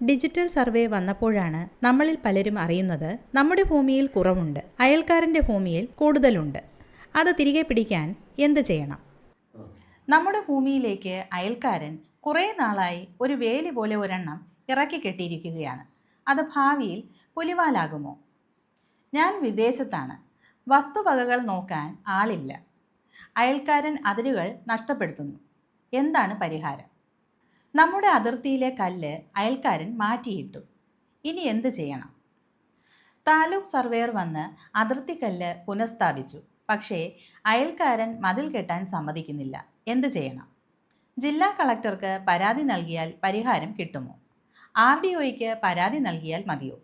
Digital survey വന്നപ്പോഴാണ് നമ്മളിൽ പലരും അറിയുന്നത് നമ്മുടെ ഭൂമിയിൽ കുറവുണ്ട്, അയൽക്കാരൻ്റെ ഭൂമിയിൽ കൂടുതലുണ്ട്. അത് തിരികെ പിടിക്കാൻ എന്ത് ചെയ്യണം? നമ്മുടെ ഭൂമിയിലേക്ക് അയൽക്കാരൻ കുറേ നാളായി ഒരു വേലി പോലെ ഒരെണ്ണം ഇറക്കി കെട്ടിയിരിക്കുകയാണ്. അത് ഭാവിയിൽ പുലിവാലാകുമോ? ഞാൻ വിദേശത്താണ്, വസ്തുവകകൾ നോക്കാൻ ആളില്ല, അയൽക്കാരൻ അതിരുകൾ നഷ്ടപ്പെടുത്തുന്നു. എന്താണ് പരിഹാരം? നമ്മുടെ അതിർത്തിയിലെ കല്ല് അയൽക്കാരൻ മാറ്റിയിട്ടു. ഇനി എന്ത് ചെയ്യണം? താലൂക്ക് സർവേയർ വന്ന് അതിർത്തി കല്ല് പുനഃസ്ഥാപിച്ചു. പക്ഷേ അയൽക്കാരൻ മതിൽ കെട്ടാൻ സമ്മതിക്കുന്നില്ല. എന്ത് ചെയ്യണം? ജില്ലാ കളക്ടർക്ക് പരാതി നൽകിയാൽ പരിഹാരം കിട്ടുമോ? RDOയ്ക്ക് പരാതി നൽകിയാൽ മതിയോ?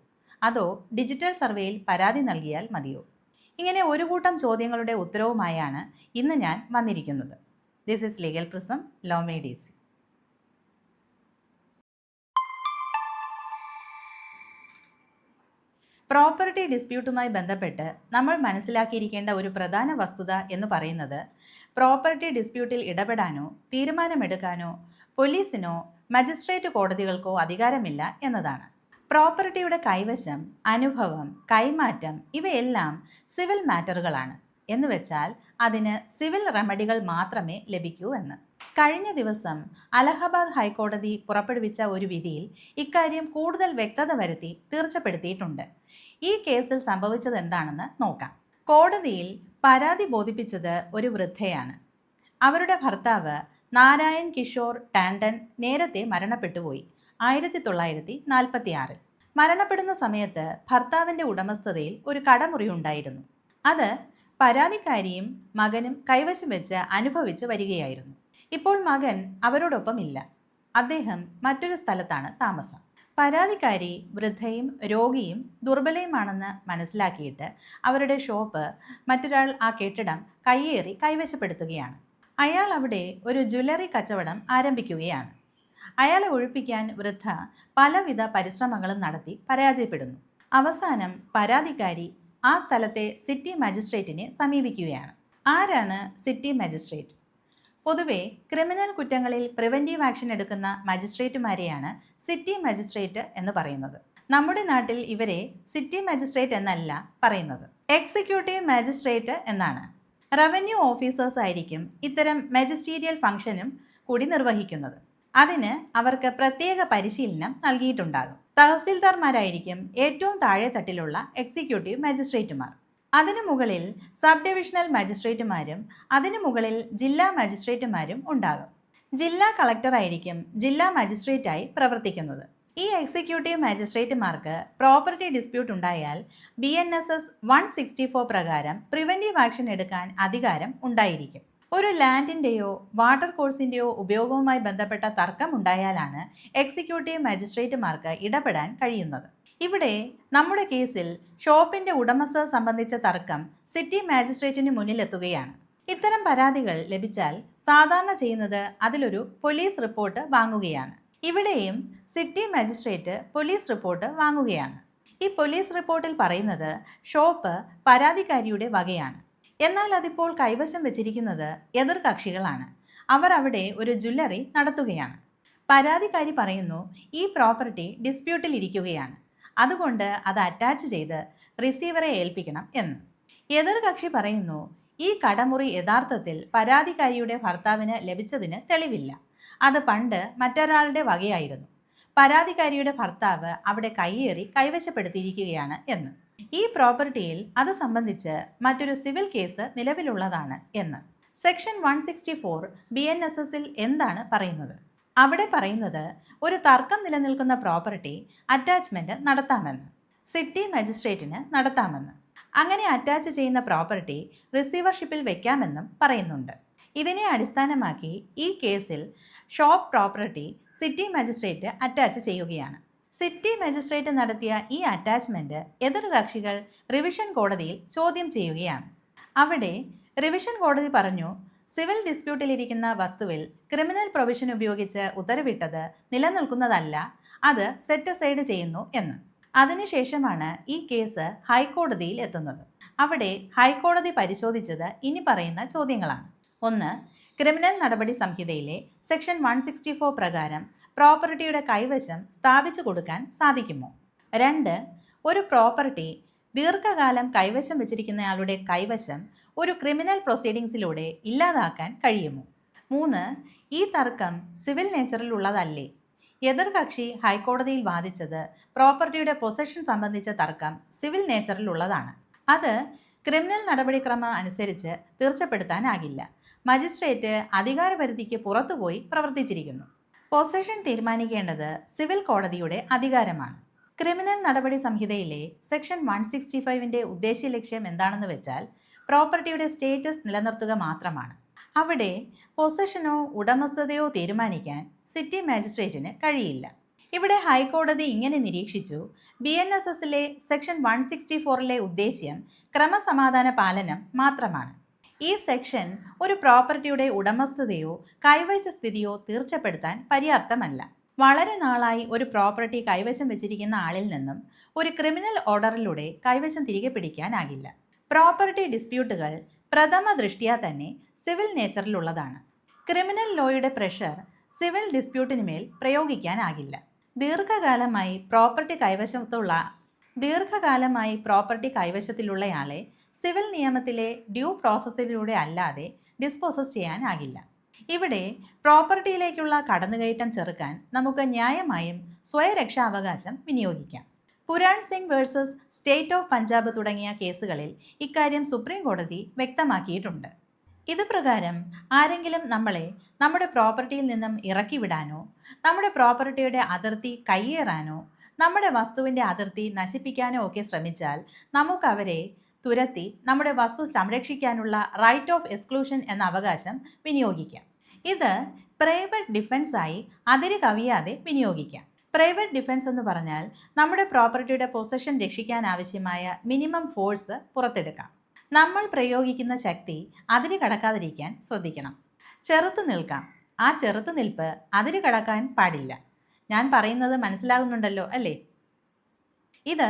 അതോ ഡിജിറ്റൽ സർവേയിൽ പരാതി നൽകിയാൽ മതിയോ? ഇങ്ങനെ ഒരു കൂട്ടം ചോദ്യങ്ങളുടെ ഉത്തരവുമായാണ് ഇന്ന് ഞാൻ വന്നിരിക്കുന്നത്. This is legal prism, law made easy. Property ഡിസ്പ്യൂട്ടുമായി ബന്ധപ്പെട്ട് നമ്മൾ മനസ്സിലാക്കിയിരിക്കേണ്ട ഒരു പ്രധാന വസ്തുത എന്ന് പറയുന്നത്, പ്രോപ്പർട്ടി ഡിസ്പ്യൂട്ടിൽ ഇടപെടാനോ തീരുമാനമെടുക്കാനോ പോലീസിനോ മജിസ്ട്രേറ്റ് കോടതികൾക്കോ അധികാരമില്ല എന്നതാണ്. പ്രോപ്പർട്ടിയുടെ കൈവശം, അനുഭവം, കൈമാറ്റം ഇവയെല്ലാം സിവിൽ മാറ്ററുകളാണ്. എന്നുവെച്ചാൽ അതിന് സിവിൽ റെമഡികൾ മാത്രമേ ലഭിക്കൂ എന്ന്. കഴിഞ്ഞ ദിവസം അലഹബാദ് ഹൈക്കോടതി പുറപ്പെടുവിച്ച ഒരു വിധിയിൽ ഇക്കാര്യം കൂടുതൽ വ്യക്തത വരുത്തി തീർച്ചപ്പെടുത്തിയിട്ടുണ്ട്. ഈ കേസിൽ സംഭവിച്ചത് എന്താണെന്ന് നോക്കാം. കോടതിയിൽ പരാതി ബോധിപ്പിച്ചത് ഒരു വൃദ്ധയാണ്. അവരുടെ ഭർത്താവ് നാരായൺ കിഷോർ ടാൻഡൻ നേരത്തെ മരണപ്പെട്ടുപോയി, 1946. മരണപ്പെടുന്ന സമയത്ത് ഭർത്താവിൻ്റെ ഉടമസ്ഥതയിൽ ഒരു കടമുറി ഉണ്ടായിരുന്നു. അത് പരാതിക്കാരിയും മകനും കൈവശം വെച്ച് അനുഭവിച്ച് വരികയായിരുന്നു. ഇപ്പോൾ മകൻ അവരോടൊപ്പം ഇല്ല. അദ്ദേഹം മറ്റൊരു സ്ഥലത്താണ് താമസം. പരാതിക്കാരി വൃദ്ധയും രോഗിയും ദുർബലയുമാണെന്ന് മനസ്സിലാക്കിയിട്ട് അവരുടെ ഷോപ്പ് മറ്റൊരാൾ ആ കെട്ടിടം കയ്യേറി കൈവശപ്പെടുത്തുകയാണ്. അയാൾ അവിടെ ഒരു ജ്വല്ലറി കച്ചവടം ആരംഭിക്കുകയാണ്. അയാളെ ഒഴിപ്പിക്കാൻ വൃദ്ധ പലവിധ പരിശ്രമങ്ങളും നടത്തി പരാജയപ്പെടുന്നു. അവസാനം പരാതിക്കാരി ആ സ്ഥലത്തെ സിറ്റി മജിസ്ട്രേറ്റിനെ സമീപിക്കുകയാണ്. ആരാണ് സിറ്റി മജിസ്ട്രേറ്റ്? പൊതുവെ ക്രിമിനൽ കുറ്റങ്ങളിൽ പ്രിവെൻറ്റീവ് ആക്ഷൻ എടുക്കുന്ന മജിസ്ട്രേറ്റുമാരെയാണ് സിറ്റി മജിസ്ട്രേറ്റ് എന്ന് പറയുന്നത്. നമ്മുടെ നാട്ടിൽ ഇവരെ സിറ്റി മജിസ്ട്രേറ്റ് എന്നല്ല പറയുന്നത്, എക്സിക്യൂട്ടീവ് മജിസ്ട്രേറ്റ് എന്നാണ്. റവന്യൂ ഓഫീസേഴ്സ് ആയിരിക്കും ഇത്തരം മജിസ്റ്റീരിയൽ ഫംഗ്ഷനും കൂടി നിർവഹിക്കുന്നത്. അതിന് അവർക്ക് പ്രത്യേക പരിശീലനം നൽകിയിട്ടുണ്ടാകും. തഹസിൽദാർമാരായിരിക്കും ഏറ്റവും താഴെ തട്ടിലുള്ള എക്സിക്യൂട്ടീവ് മജിസ്ട്രേറ്റുമാർ. അതിനു മുകളിൽ സബ് ഡിവിഷണൽ മജിസ്ട്രേറ്റുമാരും അതിനു മുകളിൽ ജില്ലാ മജിസ്ട്രേറ്റുമാരും ഉണ്ടാകും. ജില്ലാ കളക്ടറായിരിക്കും ജില്ലാ മജിസ്ട്രേറ്റായി പ്രവർത്തിക്കുന്നത്. ഈ എക്സിക്യൂട്ടീവ് മജിസ്ട്രേറ്റുമാർക്ക് പ്രോപ്പർട്ടി ഡിസ്പ്യൂട്ട് ഉണ്ടായാൽ BNSS 164 പ്രകാരം പ്രിവെൻറ്റീവ് ആക്ഷൻ എടുക്കാൻ അധികാരം ഉണ്ടായിരിക്കും. ഒരു ലാൻഡിൻ്റെയോ വാട്ടർ കോഴ്സിൻ്റെയോ ഉപയോഗവുമായി ബന്ധപ്പെട്ട തർക്കം ഉണ്ടായാലാണ് എക്സിക്യൂട്ടീവ് മജിസ്ട്രേറ്റുമാർക്ക് ഇടപെടാൻ കഴിയുന്നത്. ഇവിടെ നമ്മുടെ കേസിൽ ഷോപ്പിൻ്റെ ഉടമസ്ഥത സംബന്ധിച്ച തർക്കം സിറ്റി മാജിസ്ട്രേറ്റിന് മുന്നിലെത്തുകയാണ്. ഇത്തരം പരാതികൾ ലഭിച്ചാൽ സാധാരണ ചെയ്യുന്നത് അതിലൊരു പോലീസ് റിപ്പോർട്ട് വാങ്ങുകയാണ്. ഇവിടെയും സിറ്റി മജിസ്ട്രേറ്റ് പോലീസ് റിപ്പോർട്ട് വാങ്ങുകയാണ്. ഈ പോലീസ് റിപ്പോർട്ടിൽ പറയുന്നത് ഷോപ്പ് പരാതിക്കാരിയുടെ വകയാണ്. എന്നാൽ അതിപ്പോൾ കൈവശം വെച്ചിരിക്കുന്നത് എതിർ കക്ഷികളാണ്. അവർ അവിടെ ഒരു ജ്വല്ലറി നടത്തുകയാണ്. പരാതിക്കാരി പറയുന്നു ഈ പ്രോപ്പർട്ടി ഡിസ്പ്യൂട്ടിൽ ഇരിക്കുകയാണ്, അതുകൊണ്ട് അത് അറ്റാച്ച് ചെയ്ത് റിസീവറെ ഏൽപ്പിക്കണം എന്ന്. എതിർ കക്ഷി പറയുന്നു ഈ കടമുറി യഥാർത്ഥത്തിൽ പരാതിക്കാരിയുടെ ഭർത്താവിന് ലഭിച്ചതിന് തെളിവില്ല, അത് പണ്ട് മറ്റൊരാളുടെ വകയായിരുന്നു, പരാതിക്കാരിയുടെ ഭർത്താവ് അവിടെ കയ്യേറി കൈവശപ്പെടുത്തിയിരിക്കുകയാണ് എന്ന്. ഈ പ്രോപ്പർട്ടിയിൽ അത് സംബന്ധിച്ച് മറ്റൊരു സിവിൽ കേസ് നിലവിലുള്ളതാണ് എന്ന്. സെക്ഷൻ 164 BNSSൽ എന്താണ് പറയുന്നത്? അവിടെ പറയുന്നത് ഒരു തർക്കം നിലനിൽക്കുന്ന പ്രോപ്പർട്ടി അറ്റാച്ച്മെൻറ്റ് നടത്താമെന്ന്, സിറ്റി മജിസ്ട്രേറ്റിന് നടത്താമെന്ന്. അങ്ങനെ അറ്റാച്ച് ചെയ്യുന്ന പ്രോപ്പർട്ടി റിസീവർഷിപ്പിൽ വയ്ക്കാമെന്നും പറയുന്നുണ്ട്. ഇതിനെ അടിസ്ഥാനമാക്കി ഈ കേസിൽ shop property city magistrate attach ചെയ്യുകയാണ്. സിറ്റി മജിസ്ട്രേറ്റ് നടത്തിയ ഈ അറ്റാച്ച്മെൻറ്റ് എതിർ കക്ഷികൾ റിവിഷൻ കോടതിയിൽ ചോദ്യം ചെയ്യുകയാണ്. അവിടെ റിവിഷൻ കോടതി പറഞ്ഞു സിവിൽ ഡിസ്പ്യൂട്ടിലിരിക്കുന്ന വസ്തുവിൽ ക്രിമിനൽ പ്രൊവിഷൻ ഉപയോഗിച്ച് ഉത്തരവിട്ടത് നിലനിൽക്കുന്നതല്ല, അത് സെറ്റ് അസൈഡ് ചെയ്യുന്നു എന്ന്. അതിനുശേഷമാണ് ഈ കേസ് ഹൈക്കോടതിയിൽ എത്തുന്നത്. അവിടെ ഹൈക്കോടതി പരിശോധിച്ചത് ഇനി പറയുന്ന ചോദ്യങ്ങളാണ്. 1. ക്രിമിനൽ നടപടി സംഹിതയിലെ സെക്ഷൻ 164 പ്രകാരം പ്രോപ്പർട്ടിയുടെ കൈവശം സ്ഥാപിച്ചു കൊടുക്കാൻ സാധിക്കുമോ? 2. ഒരു പ്രോപ്പർട്ടി ദീർഘകാലം കൈവശം വെച്ചിരിക്കുന്നയാളുടെ കൈവശം ഒരു ക്രിമിനൽ പ്രൊസീഡിങ്സിലൂടെ ഇല്ലാതാക്കാൻ കഴിയുമോ? 3. ഈ തർക്കം സിവിൽ നേച്ചറിൽ ഉള്ളതല്ലേ? എതിർകക്ഷി ഹൈക്കോടതിയിൽ വാദിച്ചത് പ്രോപ്പർട്ടിയുടെ പൊസഷൻ സംബന്ധിച്ച തർക്കം സിവിൽ നേച്ചറിൽ ഉള്ളതാണ്. അത് ക്രിമിനൽ നടപടിക്രമം അനുസരിച്ച് തീർച്ചപ്പെടുത്താനാകില്ല. മജിസ്ട്രേറ്റ് അധികാരപരിധിക്ക് പുറത്തുപോയി പ്രവർത്തിച്ചിരിക്കുന്നു. പൊസഷൻ തീരുമാനിക്കേണ്ടത് സിവിൽ കോടതിയുടെ അധികാരമാണ്. ക്രിമിനൽ നടപടി സംഹിതയിലെ സെക്ഷൻ 165ന്റെ ഉദ്ദേശ്യ ലക്ഷ്യം എന്താണെന്ന് വെച്ചാൽ പ്രോപ്പർട്ടിയുടെ സ്റ്റേറ്റസ് നിലനിർത്തുക മാത്രമാണ്. അവിടെ പൊസഷനോ ഉടമസ്ഥതയോ തീരുമാനിക്കാൻ സിറ്റി മാജിസ്ട്രേറ്റിന് കഴിയില്ല. ഇവിടെ ഹൈക്കോടതി ഇങ്ങനെ നിരീക്ഷിച്ചു: BNSSലെ സെക്ഷൻ 164ലെ ഉദ്ദേശ്യം ക്രമസമാധാന പാലനം മാത്രമാണ്. ഈ സെക്ഷൻ ഒരു പ്രോപ്പർട്ടിയുടെ ഉടമസ്ഥതയോ കൈവശസ്ഥിതിയോ തീർച്ചപ്പെടുത്താൻ പര്യാപ്തമല്ല. വളരെ നാളായി ഒരു പ്രോപ്പർട്ടി കൈവശം വെച്ചിരിക്കുന്ന ആളിൽ നിന്നും ഒരു ക്രിമിനൽ ഓർഡറിലൂടെ കൈവശം തിരികെ പിടിക്കാനാകില്ല. പ്രോപ്പർട്ടി ഡിസ്പ്യൂട്ടുകൾ പ്രഥമ ദൃഷ്ട്യാ തന്നെ സിവിൽ നേച്ചറിലുള്ളതാണ്. ക്രിമിനൽ ലോയുടെ പ്രഷർ സിവിൽ ഡിസ്പ്യൂട്ടിനുമേൽ പ്രയോഗിക്കാനാകില്ല. ദീർഘകാലമായി പ്രോപ്പർട്ടി കൈവശത്തിലുള്ളയാളെ സിവിൽ നിയമത്തിലെ ഡ്യൂ പ്രോസസ്സിലൂടെ അല്ലാതെ ഡിസ്പോസസ് ചെയ്യാനാകില്ല. ഇവിടെ പ്രോപ്പർട്ടിയിലേക്കുള്ള കടന്നുകയറ്റം ചെറുക്കാൻ നമുക്ക് ന്യായമായും സ്വയരക്ഷാവകാശം വിനിയോഗിക്കാം. Puran Singh versus state of Punjab തുടങ്ങിയ കേസുകളിൽ ഇക്കാര്യം സുപ്രീം കോടതി വ്യക്തമാക്കിയിട്ടുണ്ട്. ഇത് പ്രകാരം ആരെങ്കിലും നമ്മളെ നമ്മുടെ പ്രോപ്പർട്ടിയിൽ നിന്നും ഇറക്കി വിടാനോ നമ്മുടെ പ്രോപ്പർട്ടിയുടെ അതിർത്തി കയ്യേറാനോ നമ്മുടെ വസ്തുവിൻ്റെ അതിർത്തി നശിപ്പിക്കാനോ ഒക്കെ ശ്രമിച്ചാൽ നമുക്ക് അവരെ തുരത്തി നമ്മുടെ വസ്തു സംരക്ഷിക്കാനുള്ള റൈറ്റ് ഓഫ് എക്സ്ക്ലൂഷൻ എന്ന അവകാശം വിനിയോഗിക്കാം. ഇത് പ്രൈവറ്റ് ഡിഫൻസായി അതിര് കവിയാതെ വിനിയോഗിക്കാം. പ്രൈവറ്റ് ഡിഫൻസ് എന്ന് പറഞ്ഞാൽ നമ്മുടെ പ്രോപ്പർട്ടിയുടെ പൊസഷൻ രക്ഷിക്കാൻ ആവശ്യമായ മിനിമം ഫോഴ്സ് പുറത്തെടുക്കാം. നമ്മൾ പ്രയോഗിക്കുന്ന ശക്തി അതിര് കടക്കാതിരിക്കാൻ ശ്രദ്ധിക്കണം. ചെറുത്തു നിൽക്കാം. ആ ചെറുത്തു നിൽപ്പ് അതിര് കടക്കാൻ പാടില്ല. ഞാൻ പറയുന്നത് മനസ്സിലാകുന്നുണ്ടല്ലോ അല്ലേ? ഇത്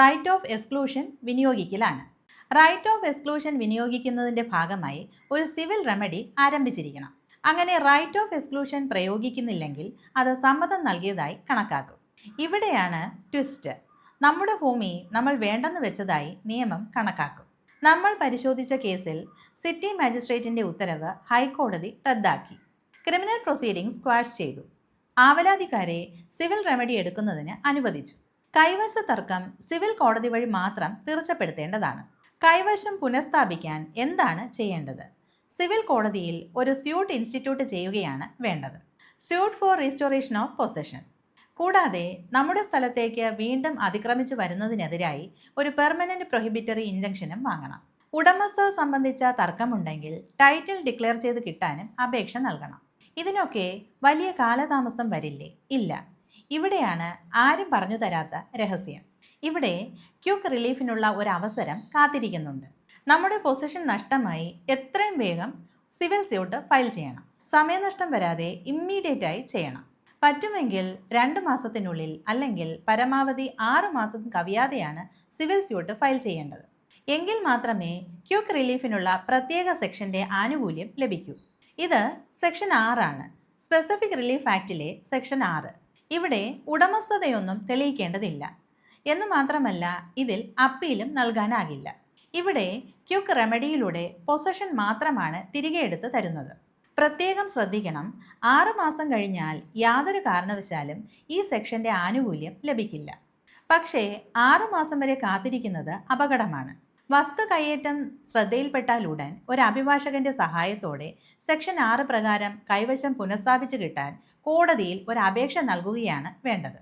റൈറ്റ് ഓഫ് എക്സ്ക്ലൂഷൻ വിനിയോഗിക്കലാണ്. റൈറ്റ് ഓഫ് എക്സ്ക്ലൂഷൻ വിനിയോഗിക്കുന്നതിൻ്റെ ഭാഗമായി ഒരു സിവിൽ റെമഡി ആരംഭിച്ചിരിക്കണം. അങ്ങനെ റൈറ്റ് ഓഫ് എക്സ്ക്ലൂഷൻ പ്രയോഗിക്കുന്നില്ലെങ്കിൽ അത് സമ്മതം നൽകിയതായി കണക്കാക്കും. ഇവിടെയാണ് ട്വിസ്റ്റ്. നമ്മുടെ ഭൂമി നമ്മൾ വേണ്ടെന്ന് വെച്ചതായി നിയമം കണക്കാക്കും. നമ്മൾ പരിശോധിച്ച കേസിൽ സിറ്റി മാജിസ്ട്രേറ്റിൻ്റെ ഉത്തരവ് ഹൈക്കോടതി റദ്ദാക്കി. ക്രിമിനൽ പ്രൊസീഡിംഗ് സ്ക്വാഷ് ചെയ്തു. ആവലാതിക്കാരെ സിവിൽ റെമഡി എടുക്കുന്നതിന് അനുവദിച്ചു. കൈവശ തർക്കം സിവിൽ കോടതി വഴി മാത്രം തീർച്ചപ്പെടുത്തേണ്ടതാണ്. കൈവശം പുനഃസ്ഥാപിക്കാൻ എന്താണ് ചെയ്യേണ്ടത്? സിവിൽ കോടതിയിൽ ഒരു സ്യൂട്ട് ഇൻസ്റ്റിറ്റ്യൂട്ട് ചെയ്യുകയാണ് വേണ്ടത്. Suit for restoration of possession. കൂടാതെ നമ്മുടെ സ്ഥലത്തേക്ക് വീണ്ടും അതിക്രമിച്ചു വരുന്നതിനെതിരായി ഒരു പെർമനന്റ് പ്രൊഹിബിറ്ററി ഇൻജങ്ഷനും വാങ്ങണം. ഉടമസ്ഥത സംബന്ധിച്ച തർക്കമുണ്ടെങ്കിൽ ടൈറ്റിൽ ഡിക്ലെയർ ചെയ്ത് കിട്ടാനും അപേക്ഷ നൽകണം. ഇതിനൊക്കെ വലിയ കാലതാമസം വരില്ലേ? ഇല്ല. ഇവിടെയാണ് ആരും പറഞ്ഞു തരാത്ത രഹസ്യം. ഇവിടെ ക്വിക്ക് റിലീഫിനുള്ള ഒരു അവസരം കാത്തിരിക്കുന്നുണ്ട്. നമ്മുടെ പൊസിഷൻ നഷ്ടമായി എത്രയും വേഗം സിവിൽ സ്യൂട്ട് ഫയൽ ചെയ്യണം. സമയനഷ്ടം വരാതെ ഇമ്മീഡിയറ്റ് ആയി ചെയ്യണം. പറ്റുമെങ്കിൽ 2 മാസത്തിനുള്ളിൽ അല്ലെങ്കിൽ പരമാവധി 6 മാസം കവിയാതെയാണ് സിവിൽ സ്യൂട്ട് ഫയൽ ചെയ്യേണ്ടത്. എങ്കിൽ മാത്രമേ ക്വിക്ക് റിലീഫിനുള്ള പ്രത്യേക സെക്ഷൻ്റെ ആനുകൂല്യം ലഭിക്കൂ. ഇത് സെക്ഷൻ 6 ആണ്. സ്പെസിഫിക് റിലീഫ് ആക്ടിലെ സെക്ഷൻ 6. ഇവിടെ ഉടമസ്ഥതയൊന്നും തെളിയിക്കേണ്ടതില്ല എന്ന് മാത്രമല്ല ഇതിൽ അപ്പീലും നൽകാനാകില്ല. ഇവിടെ ക്വിക്ക് റെമഡിയിലൂടെ പൊസഷൻ മാത്രമാണ് തിരികെ എടുത്ത് തരുന്നത്. പ്രത്യേകം ശ്രദ്ധിക്കണം, 6 മാസം കഴിഞ്ഞാൽ യാതൊരു കാരണവശാലും ഈ സെക്ഷൻ്റെ ആനുകൂല്യം ലഭിക്കില്ല. പക്ഷേ 6 മാസം വരെ കാത്തിരിക്കുന്നത് അപകടമാണ്. വസ്തു കയ്യേറ്റം ശ്രദ്ധയിൽപ്പെട്ടാലുടൻ ഒരു അഭിഭാഷകന്റെ സഹായത്തോടെ സെക്ഷൻ 6 പ്രകാരം കൈവശം പുനഃസ്ഥാപിച്ച് കിട്ടാൻ കോടതിയിൽ ഒരു അപേക്ഷ നൽകുകയാണ് വേണ്ടത്.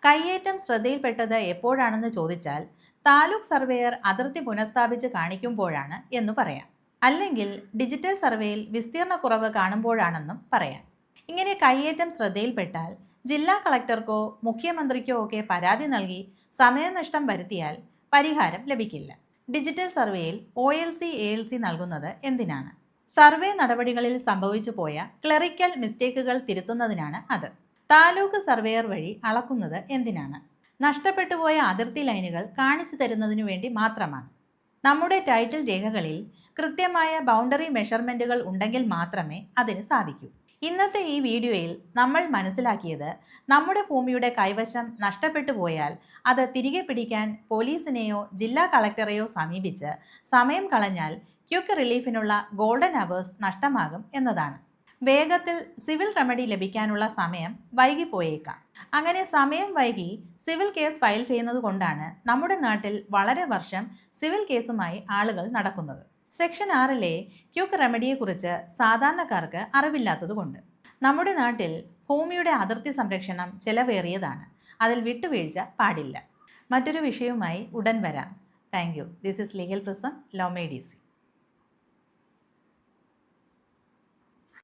കയ്യേറ്റം ശ്രദ്ധയിൽപ്പെട്ടത് എപ്പോഴാണെന്ന് ചോദിച്ചാൽ താലൂക്ക് സർവേയർ അതിർത്തി പുനഃസ്ഥാപിച്ച് കാണിക്കുമ്പോഴാണ് എന്ന് പറയാം. അല്ലെങ്കിൽ ഡിജിറ്റൽ സർവേയിൽ വിസ്തീർണക്കുറവ് കാണുമ്പോഴാണെന്നും പറയാം. ഇങ്ങനെ കയ്യേറ്റം ശ്രദ്ധയിൽപ്പെട്ടാൽ ജില്ലാ കളക്ടർക്കോ മുഖ്യമന്ത്രിക്കോ ഒക്കെ പരാതി നൽകി സമയനഷ്ടം വരുത്തിയാൽ പരിഹാരം ലഭിക്കില്ല. ഡിജിറ്റൽ സർവേയിൽ OLC ALC നൽകുന്നത് എന്തിനാണ്? സർവേ നടപടികളിൽ സംഭവിച്ചു പോയ ക്ലറിക്കൽ മിസ്റ്റേക്കുകൾ തിരുത്തുന്നതിനാണ് അത്. താലൂക്ക് സർവേയർ വഴി അളക്കുന്നത് എന്തിനാണ്? നഷ്ടപ്പെട്ടുപോയ അതിർത്തി ലൈനുകൾ കാണിച്ചു തരുന്നതിനു വേണ്ടി മാത്രമാണ്. നമ്മുടെ ടൈറ്റിൽ രേഖകളിൽ കൃത്യമായ ബൗണ്ടറി മെഷർമെൻറ്റുകൾ ഉണ്ടെങ്കിൽ മാത്രമേ അതിന് സാധിക്കൂ. ഇന്നത്തെ ഈ വീഡിയോയിൽ നമ്മൾ മനസ്സിലാക്കിയത് നമ്മുടെ ഭൂമിയുടെ കൈവശം നഷ്ടപ്പെട്ടു പോയാൽ അത് തിരികെ പിടിക്കാൻ പോലീസിനെയോ ജില്ലാ കളക്ടറെയോ സമീപിച്ച് സമയം കളഞ്ഞാൽ ക്വിക്ക് റിലീഫിനുള്ള ഗോൾഡൻ അവേഴ്സ് നഷ്ടമാകും എന്നതാണ്. വേഗത്തിൽ സിവിൽ റെമഡി ലഭിക്കാനുള്ള സമയം വൈകിപ്പോയേക്കാം. അങ്ങനെ സമയം വൈകി സിവിൽ കേസ് ഫയൽ ചെയ്യുന്നത് കൊണ്ടാണ് നമ്മുടെ നാട്ടിൽ വളരെ വർഷം സിവിൽ കേസുമായി ആളുകൾ നടക്കുന്നത്. സെക്ഷൻ 6-ലെ ക്വിക്ക് റെമഡിയെക്കുറിച്ച് സാധാരണക്കാർക്ക് അറിവില്ലാത്തതുകൊണ്ട്. നമ്മുടെ നാട്ടിൽ ഭൂമിയുടെ അതിർത്തി സംരക്ഷണം ചെലവേറിയതാണ്. അതിൽ വിട്ടുവീഴ്ച പാടില്ല. മറ്റൊരു വിഷയവുമായി ഉടൻ വരാം. Thank you. This is legal prism, law may DC.